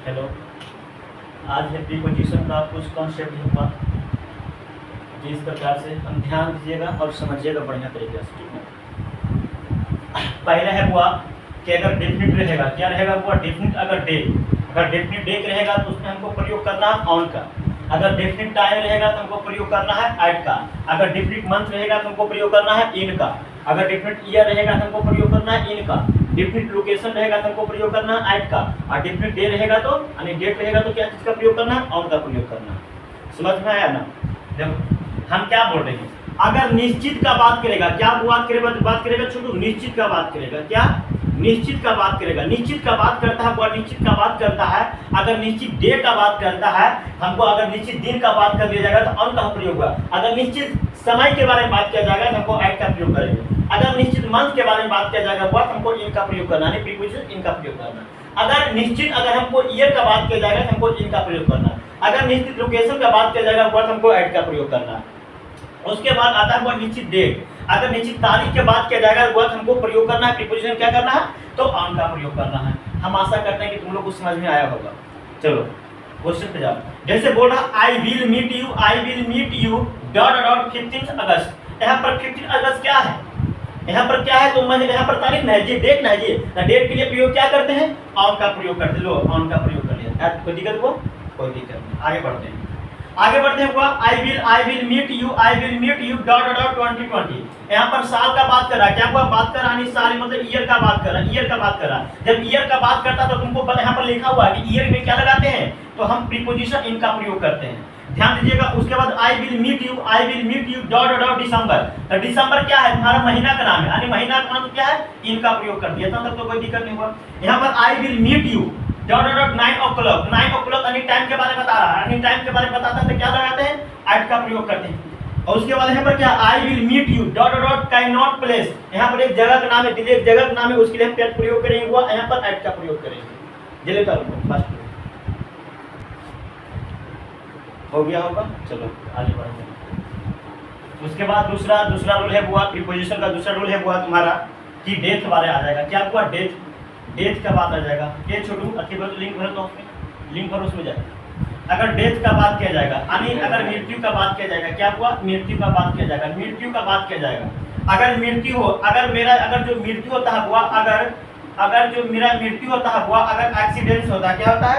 Hello, आज है preposition का कुछ कॉन्सेप्ट होगा जिस प्रकार से हम ध्यान दीजिएगा और समझिएगा बढ़िया तरीके से। ठीक है, पहले है हुआ कि अगर डेफिनिट रहेगा, क्या रहेगा हुआ डेफिनिट। अगर डेफिनिट डेक रहेगा तो उसमें हमको प्रयोग करना है ऑन का। अगर डेफिनिट टाइम रहेगा तो हमको प्रयोग करना है एट का। अगर डेफिनिट मंथ रहेगा तो हमको प्रयोग करना है इन का। अगर डेफिनिट ईयर रहेगा तो हमको प्रयोग करना है इन का। डेफिनिट लोकेशन रहेगा तो हमको प्रयोग करना है एट का। और डेफिनिट डे रहेगा तो यानी डेट रहेगा तो क्या चीज का प्रयोग करना है, ऑन का प्रयोग करना है। समझ में आया ना? देखो हम क्या बोल रहे हैं, अगर निश्चित का बात करेगा, क्या बात करेगा छोटू, निश्चित का बात करेगा। क्या निश्चित का बात करेगा, निश्चित का बात करता है, वह निश्चित का बात करता है। अगर निश्चित डे का बात करता है हमको, अगर निश्चित दिन का बात कर दिया जाएगा तो ऑन का प्रयोग होगा। अगर निश्चित समय के बारे में बात किया जाएगा तो हमको एट का प्रयोग करेंगे। अगर निश्चित मंथ के बारे में बात किया जाएगा वह हमको इन का प्रयोग करना है, प्रीपोजिशन इन का प्रयोग करना। अगर निश्चित अगर हमको ईयर का बात किया जाएगा तो हमको इन का प्रयोग करना। अगर निश्चित लोकेशन का बात किया जाएगा वह हमको एट का प्रयोग करना। उसके बाद आता है वो निश्चित डेट। अगर निश्चित तारीख के बात किया जाएगा वह हमको प्रयोग करना है, प्रीपोजिशन क्या करना है, तो ऑन का प्रयोग करना है। हम आशा करते हैं कि तुम लोग को समझ में आया होगा। चलो क्वेश्चन पे जाओ। जैसे बोल रहा I will meet you dot dot 15 अगस्त। यहाँ पर 15 अगस्त क्या है, यहाँ पर क्या है, तो मैं यहाँ पर तारीख ना है जी, डेट ना है जी। डेट के लिए प्रयोग क्या करते हैं, ऑन का प्रयोग करते। लो ऑन का प्रयोग कर लिया, कोई दिक्कत को कोई दिक्कत नहीं। आगे बढ़ते हैं हुआ I will meet you dot dot 2020। यहाँ पर साल का बात कर रहा है, क्या हुआ बात कर रहा है, साल मतलब ईयर का बात कर रहा है, ईयर का बात कर रहा है। जब ईयर का बात करता तो तुमको यहाँ पर लिखा हुआ है कि ईयर में क्या लगाते हैं, तो हम प्रीपोजिशन इन का प्रयोग करते हैं। ध्यान दीजिएगा। उसके बाद I will meet you dot dot December. तो दिसंबर क्या है, तुम्हारा महीना का नाम है, यानी महीना का नाम क्या है, इनका प्रयोग कर दिया। तब तो कोई दिक्कत नहीं हुआ। यहाँ पर I will meet you dot dot 9 o'clock। 9 o'clock यानी टाइम के बारे में बता रहा है, यानी टाइम के बारे में बताता है तो क्या लगाते हैं, एट का प्रयोग करते हैं। और उसके बाद यहाँ पर क्या, I will meet you dot dot Connaught नॉट प्लेस। यहाँ पर एक जगह का नाम है, दिल्ली एक जगह का नाम है, उसके लिए हम प्रयोग करेंगे हुआ, यहाँ पर एट का प्रयोग करेंगे। जिले का फर्स्ट हो गया होगा। चलो आगे बढ़ते हैं। उसके बाद दूसरा रूल है हुआ प्रीपोजिशन का। दूसरा रूल है हुआ तुम्हारा कि डेथ वाले आ जाएगा। क्या हुआ, डेथ का बात आ जाएगा। ये छोटू अच्छी बात, लिंक भरो तो उसमें लिंक भरो, उसमें जाएगा। अगर डेथ का बात किया जाएगा, यानी अगर मृत्यु का बात किया जाएगा, क्या हुआ मृत्यु का बात किया जाएगा, मृत्यु का बात किया जाएगा। अगर मृत्यु हो, अगर जो मृत्यु होता है हुआ, अगर जो मेरा मृत्यु होता है हुआ, अगर एक्सीडेंट होता है, क्या होता है,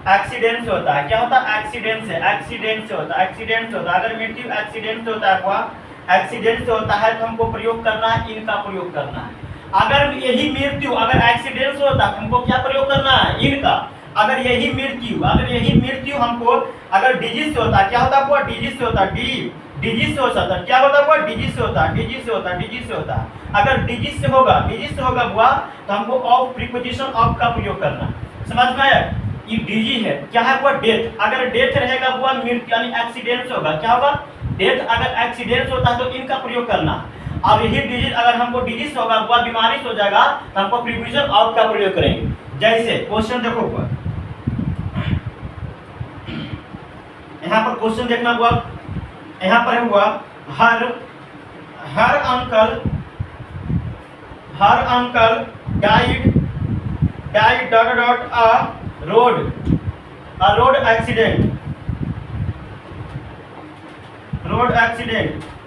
एक्सीडेंट से होता है। क्या होता है, एक्सीडेंट से होता है। अगर मृत्यु एक्सीडेंट से होता है हुआ, एक्सीडेंट से होता है तो हमको प्रयोग करना है, इनका प्रयोग करना है। अगर यही मृत्यु अगर एक्सीडेंट से होता है हमको क्या प्रयोग करना है, इनका। अगर यही मृत्यु हमको अगर डिजीज से होता है, क्या होता है हुआ, डिजीज से होता है, डिजीज से होता है, क्या होता है हुआ, डिजीज से होता है। अगर डिजीज से होगा हुआ तो हमको ऑफ प्रीपोजिशन ऑफ का प्रयोग करना। समझ में आया? ये डीजी है, क्या है वो डेथ। अगर डेथ रहेगा हुआ मृत्यु यानी एक्सीडेंट से होगा, क्या होगा डेथ। अगर एक्सीडेंट होता है तो इनका प्रयोग करना। अब यही डिजीज अगर हमको डिजीज होगा हुआ, बीमारी हो जाएगा तो हमको प्रीपोजिशन ऑफ का प्रयोग करेंगे। जैसे क्वेश्चन देखो हुआ, यहाँ पर क्वेश्चन देखना हुआ, यहाँ पर हुआ her uncle died dot dot a road accident.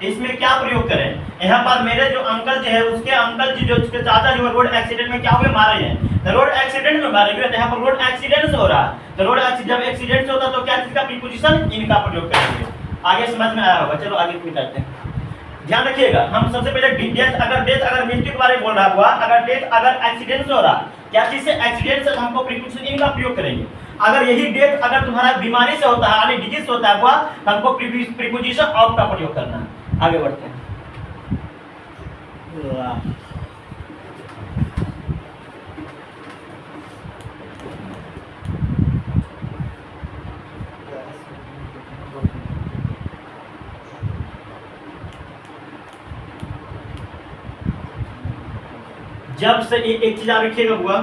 इसमें क्या प्रयोग करें, यहाँ पर मेरे जो अंकल जी है, उसके अंकल जी जो उसके चाचा जो रोड एक्सीडेंट में क्या हुए, मारे हैं। तो रोड एक्सीडेंट में मारे गए, यहाँ पर रोड एक्सीडेंट से हो रहा है। तो रोड जब एक्सीडेंट से होता तो क्या चीज का प्रीपोजिशन इनका प्रयोग करेंगे। आगे समझ में आया होगा। चलो आगे करते हैं। ध्यान रखिएगा, हम सबसे पहले डेथ अगर मृत्यु के बारे में बोल रहा हुआ, अगर डेथ अगर एक्सीडेंट से हो रहा, क्या चीज से, एक्सीडेंट से हमको प्रीपोजिशन इनका प्रयोग करेंगे। अगर यही डेथ अगर तुम्हारा बीमारी से होता है यानी डिजीज होता है हुआ, हमको प्रीपोजिशन ऑफ का प्रयोग करना है। आगे बढ़ते हैं। जब से एक चीज आप रखिएगा हुआ,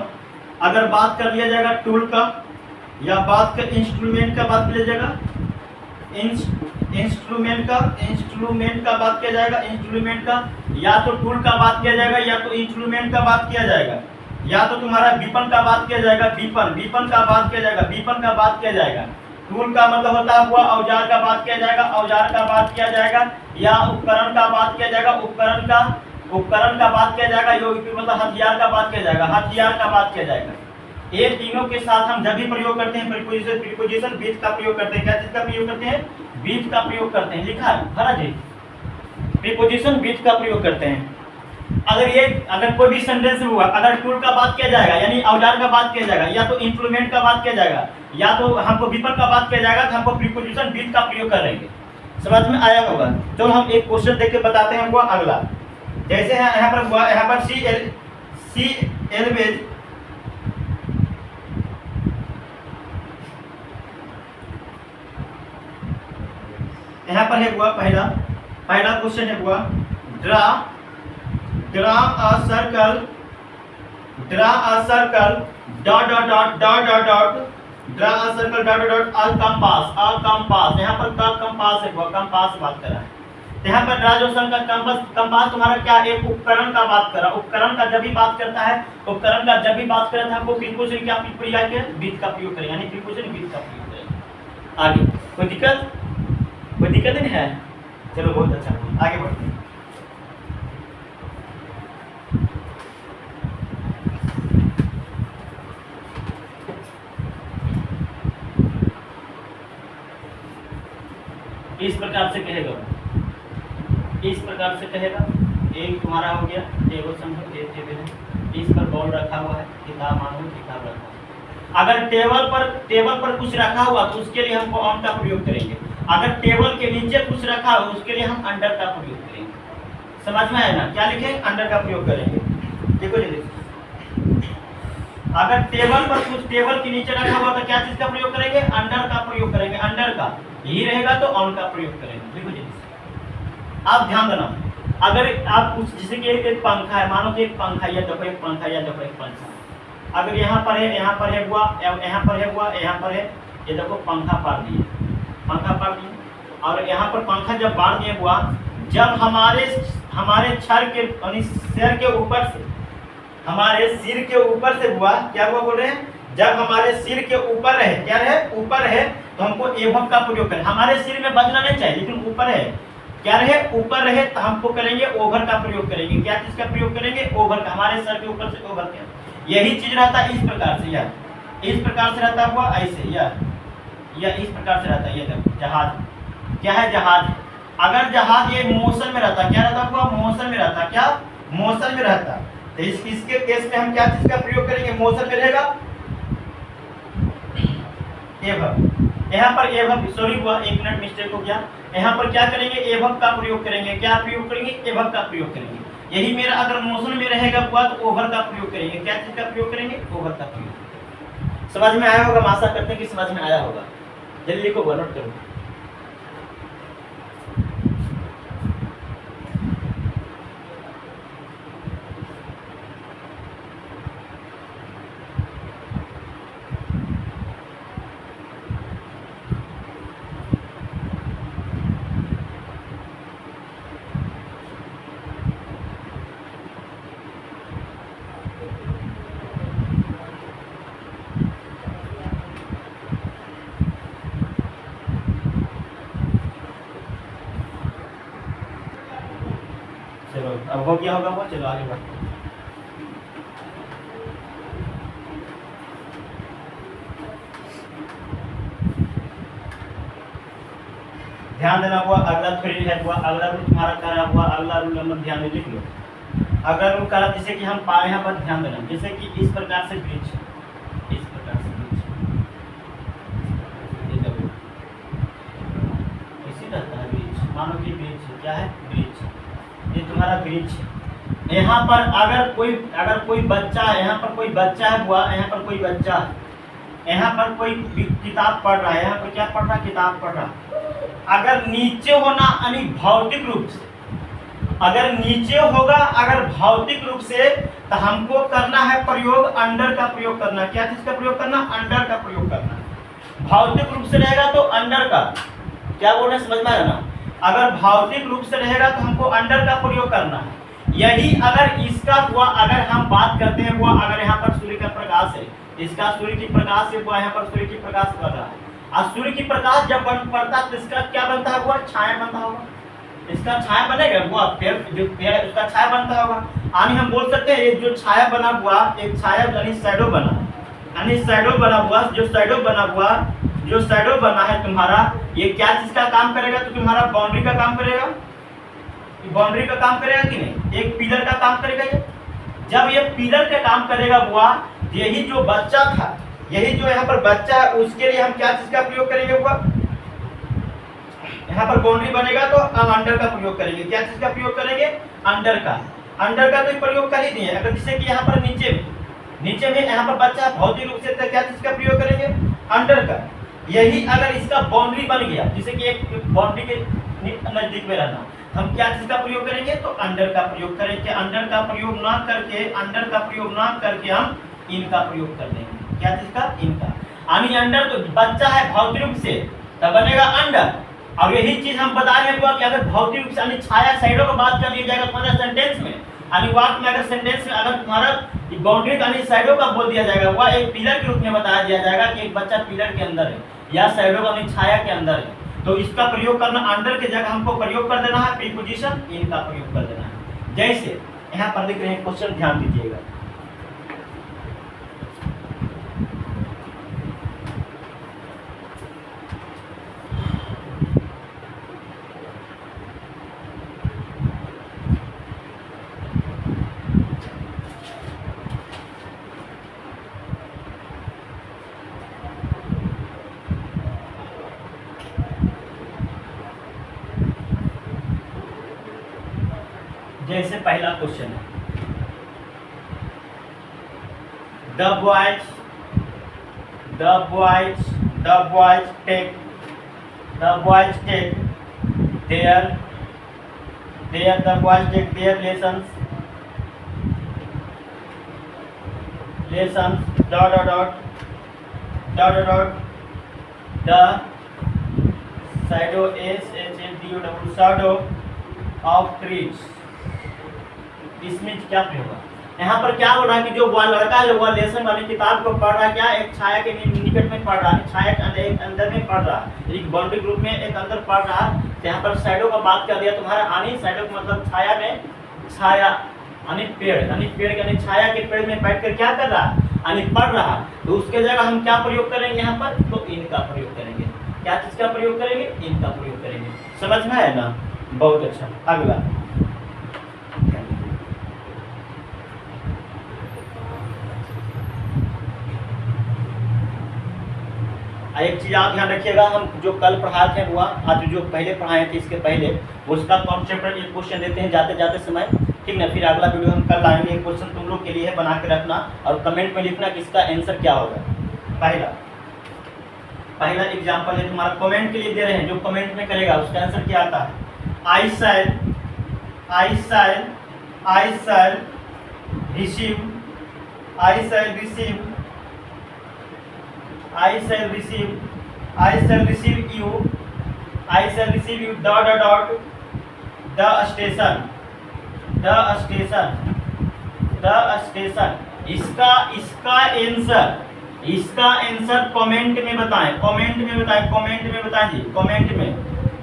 अगर बात कर लिया जाएगा टूल का या बात कर इंस्ट्रूमेंट का बात किया जाएगा, इंस्ट्रूमेंट का बात किया जाएगा, इंस्ट्रूमेंट का या तो टूल का बात किया जाएगा या तो इंस्ट्रूमेंट का बात किया जाएगा। या तो तुम्हारा विपन का बात किया जाएगा, विपन का बात किया जाएगा, विपन का बात किया जाएगा। टूल का मतलब होता है हुआ औजार का बात किया जाएगा, औजार का बात किया जाएगा, या उपकरण का बात किया जाएगा, उपकरण का बात किया जाएगा, यो मतलब हथियार का बात किया जाएगा, हथियार का बात किया जाएगा। ये तीनों के साथ हम जब भी प्रयोग करते हैं प्रीपोजिशन विथ का प्रयोग करते हैं। क्या चीज का प्रयोग करते हैं? विथ का प्रयोग करते हैं। लिखा है भरा जी, प्रीपोजिशन विथ का प्रयोग करते हैं। अगर कोई भी सेंटेंस हुआ, अगर टूल का बात किया जाएगा यानी औजार का बात किया जाएगा, या तो इंस्ट्रूमेंट का बात किया जाएगा, या तो हमको विपन का बात किया जाएगा, तो हमको प्रीपोजिशन विथ का प्रयोग करेंगे। समझ में आया होगा। चलो हम एक क्वेश्चन देख के बताते हैं हुआ अगला। जैसे है यहाँ पर हुआ, यहाँ पर सी एलवेज यहाँ पर है हुआ पहला क्वेश्चन है हुआ draw a circle dot dot dot dot dot dot draw a circle dot dot a compass. यहाँ पर का कंपास है हुआ, कंपास बात कर रहा है। तो यहाँ पर ड्रा जो सर्कल कंपास तुम्हारा क्या एक उपकरण का बात कर रहा है। उपकरण का जब भी बात करता है, उपकरण का जब भी बात करता है हमको प्रीपोजिशन क्या प्रयोग के विथ का प्रयोग करें, यानी प्रीपोजिशन विथ का प्रयोग करें। आगे कोई दिक्कत नहीं है? चलो बहुत अच्छा, आगे बढ़ते हैं। इस प्रकार से कहेगा, इस प्रकार से कहेगा। एक तुम्हारा हो गया टेबल, समझो टेबल है, इस पर बॉल रखा हुआ है, किताब मानो किताब रखा हुआ। अगर टेबल पर कुछ रखा हुआ तो उसके लिए हमको ऑन का प्रयोग करेंगे। अगर टेबल के नीचे कुछ रखा हो उसके लिए हम अंडर का प्रयोग करेंगे। समझ में आया ना? क्या लिखेंगे? अंडर का प्रयोग करेंगे। देखो जल्दी, अगर टेबल पर कुछ टेबल के नीचे रखा हुआ तो क्या चीज का प्रयोग करेंगे? अंडर का प्रयोग करेंगे। अंडर का यही रहेगा तो ऑन का प्रयोग करेंगे। देखो जल्दी, आप ध्यान देना। अगर आप कुछ जैसे कि एक पंखा है, मानो कि एक पंखा, या देखो एक पंखा, या देखो एक पंखा। अगर यहाँ पर है, यहाँ पर है हुआ, यहाँ पर है हुआ, यहाँ पर है, ये देखो पंखा पार दिए, पंखा पार दिए। और यहाँ पर पंखा जब पार दिए हुआ, जब हमारे छर के यानी सिर के ऊपर से, हमारे सिर के ऊपर से हुआ, क्या हुआ बोल रहे हैं? जब हमारे सिर के ऊपर है, क्या है? ऊपर है, तो हमको एभव का प्रयोग करें। हमारे सिर में बजना नहीं चाहिए, लेकिन ऊपर है, क्या रहे? ऊपर रहे, तो हमको करेंगे ओवर का प्रयोग करेंगे। क्या चीज का प्रयोग करेंगे? ओवर का। हमारे सर के ऊपर से ओवर का। यही चीज रहता है इस प्रकार से, या इस प्रकार से रहता हुआ ऐसे, या इस प्रकार से रहता है। ये देखो जहाज, क्या है? जहाज। अगर जहाज ये मोशन में रहता, क्या रहता हुआ? मोशन में रहता। क्या? मोशन में रहता। तो इसके केस में हम क्या चीज का प्रयोग करेंगे? मोशन में रहेगा एभव। यहाँ पर एभव, सॉरी हुआ, एक मिनट मिस्टेक हो गया। यहाँ पर क्या करेंगे? एभव का प्रयोग करेंगे। क्या प्रयोग करेंगे? एभव का प्रयोग करेंगे। यही मेरा अगर मोशन में रहेगा हुआ तो ओवर का प्रयोग करेंगे। क्या चीज का प्रयोग करेंगे? ओवर का प्रयोग। समझ में आया होगा? हम आशा करते हैं कि समझ में आया होगा। जल्दी को नोट करो। चलो अब हो गया होगा वो, चलो आगे बढ़ते हैं। ध्यान देना हुआ, अगला थ्योरी है हुआ, अगला रूल तुम्हारा क्या रहा हुआ, अगला रूल नंबर ध्यान में लिख लो। अगला रूल करा जैसे कि हम पाए, यहाँ पर ध्यान देना, जैसे कि इस प्रकार से ब्रिज, इस प्रकार से ब्रिज, इसी रहता है ब्रिज। मानो कि ब्रिज क्या है? ब्रिज, ये तुम्हारा ब्रिज। यहाँ पर अगर कोई बच्चा है, यहाँ पर कोई बच्चा है हुआ, यहाँ पर कोई बच्चा है, यहाँ पर कोई किताब पढ़ रहा है, यहाँ पर क्या पढ़ रहा है? किताब पढ़ रहा है। अगर नीचे होना यानी भौतिक रूप से, अगर नीचे होगा अगर भौतिक रूप से, तो हमको करना है प्रयोग अंडर का प्रयोग करना। क्या चीज का प्रयोग करना? अंडर का प्रयोग करना। भौतिक रूप से रहेगा तो अंडर का, क्या बोल रहे हैं समझ में आया ना? अगर भौतिक रूप से रहेगा तो हमको अंडर का प्रयोग करना है। यही अगर इसका हुआ, अगर हम बात करते हैं हुआ, अगर यहाँ पर सूर्य का प्रकाश है, इसका सूर्य की प्रकाश से हुआ, यहाँ पर सूर्य की प्रकाश पड़ रहा है, और सूर्य की प्रकाश जब पड़ता है तो इसका क्या बनता है हुआ, छाया बनता होगा, इसका छाया बनेगा हुआ, पेड़ जो पेड़ है उसका छाया बनता होगा। यानी हम बोल सकते हैं ये जो छाया बना हुआ, एक छाया यानी शैडो बना, यानी शैडो बना हुआ, जो शैडो बना हुआ, जो शैडो बना है तुम्हारा, ये क्या चीज का काम करेगा, तो तुम्हारा बाउंड्री का काम करेगा, बाउंड्री का काम करेगा कि नहीं, एक पिलर का काम करेगा ये। जब ये पिलर का काम करेगा हुआ, यही जो बच्चा था, यही जो यहाँ पर बच्चा है, उसके लिए हम क्या चीज का प्रयोग करेंगे हुआ, यहाँ पर बाउंड्री बनेगा तो हम अंडर का प्रयोग करेंगे, क्या चीज का प्रयोग करेंगे, अंडर का, अंडर का तो प्रयोग कर ही दिए। अगर जैसे कि यहाँ पर नीचे में यहाँ पर बच्चा भौतिक रूप से क्या चीज का प्रयोग करेंगे, अंडर का। यही अगर इसका बाउंड्री बन गया, जैसे कि एक बाउंड्री के नजदीक में रहना, हम क्या चीज का प्रयोग करेंगे, तो अंडर का प्रयोग करेंगे। अंडर का प्रयोग ना करके, अंडर का प्रयोग ना करके हम इनका प्रयोग कर देंगे, क्या चीज का, इनका। यानी अंडर तो बच्चा है भौतिक रूप से, तब बनेगा अंडर। और यही चीज हम बता रहे हैं कि अगर भौतिक रूप से यानी छाया साइडों को बात कर लिया जाएगा तुम्हारा सेंटेंस में, यानी वाक्य में, अगर सेंटेंस में अगर तुम्हारा बाउंड्री यानी साइडों का बोल दिया जाएगा, वह एक पिलर के रूप में बताया दिया जाएगा कि एक बच्चा पिलर के अंदर है या साइडों का छाया के अंदर है, तो इसका प्रयोग करना, अंडर के जगह हमको प्रयोग कर देना है प्रीपोजिशन इन का प्रयोग कर देना है। जैसे यहाँ पर लिख रहे हैं क्वेश्चन, ध्यान दीजिएगा, जैसे पहला क्वेश्चन है, the boys take their lessons dot dot dot dot dot dot the shadow shadow of trees। इसमें क्या प्रयोग होगा, यहाँ पर क्या हो रहा है कि जो वह लड़का जो वह लेसन वाली किताब को पढ़ रहा है, क्या एक छाया के निकट में पढ़ रहा है, छाया के एक अंदर में पढ़ रहा है, एक बाउंड्री ग्रुप में एक अंदर पढ़ रहा है। तो यहाँ पर शैडो का बात कर दिया तुम्हारा, यानी शैडो का मतलब छाया में, छाया यानी पेड़, यानी पेड़ यानी छाया के पेड़ में बैठ कर क्या कर रहा है, यानी पढ़ रहा। तो उसके जगह हम क्या प्रयोग करेंगे यहाँ पर, तो इनका प्रयोग करेंगे, क्या चीज का प्रयोग करेंगे, इनका प्रयोग करेंगे। समझ में है ना, बहुत अच्छा। अगला एक चीज आप ध्यान रखिएगा, हम जो कल पढ़ाए थे हुआ, आज जो पहले पढ़ाए थे इसके पहले, उसका कॉन्सेप्ट एक क्वेश्चन देते हैं जाते जाते समय, ठीक ना। फिर अगला वीडियो हम कल लाएंगे, एक क्वेश्चन तुम लोग के लिए है, बना के रखना और कमेंट में लिखना कि इसका आंसर क्या होगा। पहला एग्जाम्पल है तुम्हारा, कमेंट के लिए दे रहे हैं, जो कमेंट में करेगा उसका आंसर क्या आता है, I shall receive you dot dot dot the station। इसका आंसर कमेंट में बताएं, कमेंट में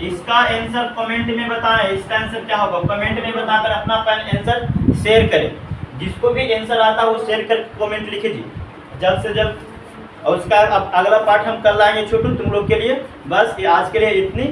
इसका आंसर कमेंट में बताएं, इसका आंसर क्या होगा, कमेंट में बताकर अपना आंसर शेयर करें। जिसको भी आंसर आता है वो शेयर कर कमेंट लिखे जी जल्द से जल्द। और उसका अब अगला पार्ट हम कल लाएंगे छोटू तुम लोग के लिए। बस ये आज के लिए इतनी।